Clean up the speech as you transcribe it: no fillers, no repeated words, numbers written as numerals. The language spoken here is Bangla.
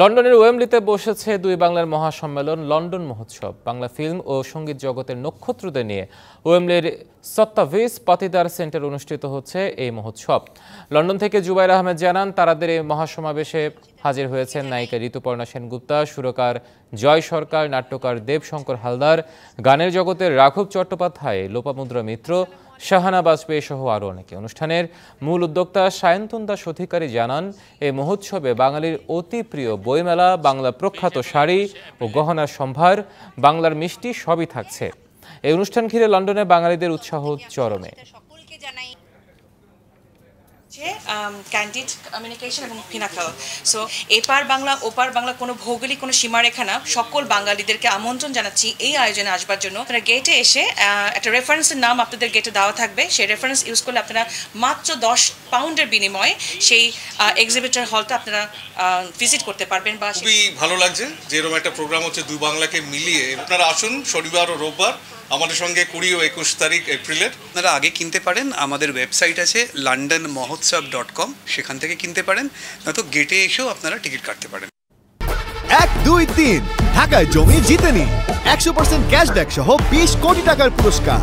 লন্ডনের ওয়েমব্লিতে বসেছে দুই বাংলার মহাসম্মেলন লন্ডন মহোৎসব। বাংলা ফিল্ম ও সঙ্গীত জগতের নক্ষত্রদের নিয়ে ওয়েমব্লির সত্তাভিস পাতিদার সেন্টার অনুষ্ঠিত হচ্ছে এই মহোৎসব। লন্ডন থেকে জুবাইর আহমেদ জানান, তারাদের এই মহাসমাবেশে হাজির হয়েছেন নায়িকা ঋতুপর্ণা সেনগুপ্তা, সুরকার জয় সরকার, নাট্যকার দেবশঙ্কর হালদার, গানের জগতের রাঘব চট্টোপাধ্যায়, লোপামুদ্রা মিত্র, শাহানা বাজপেয়ী সহ আরও অনেকে। অনুষ্ঠানের মূল উদ্যোক্তা সায়ন্তন দাস অধিকারী জানান, এই মহোৎসবে বাঙালির অতি প্রিয় বইমেলা, বাংলা প্রখ্যাত শাড়ি ও গহনার সম্ভার, বাংলার মিষ্টি সবই থাকছে। এই অনুষ্ঠান ঘিরে লন্ডনে বাঙালিদের উৎসাহ চরমে। ক্যান্ডিড কমিউনিকেশন এবং পিনাকল। সো এপার বাংলা ওপার বাংলা কোনো ভৌগোলিক কোনো সীমারেখা না, সকল বাঙালিদেরকে আমন্ত্রণ জানাচ্ছি এই আয়োজনে আসবার জন্য। আপনারা গেটে এসে একটা রেফারেন্সের নাম আপনাদের গেটে দেওয়া থাকবে, সেই রেফারেন্স ইউজ করলে আপনারা মাত্র 10 পাউন্ডের বিনিময়ে সেই এক্সিবিটর হলটা আপনারা ভিজিট করতে পারবেন। বা খুবই ভালো লাগছে যে এরকম একটা প্রোগ্রাম হচ্ছে দুই বাংলাকে মিলিয়ে। আপনারা আসুন শনিবার ও রোববার আমাদের সঙ্গে 20 ও 21 তারিখ এপ্রিলের। আপনারা আগে কিনতে পারেন, আমাদের ওয়েবসাইট আছে londonmohotsab.com, সেখান থেকে কিনতে পারেন, নয়তো গেটে এসেও আপনারা টিকিট কাটতে পারেন। 1, 2, 3 ঢাকায় জমি জিতে নিন 100% ক্যাশব্যাক সহ 20 কোটি টাকার পুরস্কার।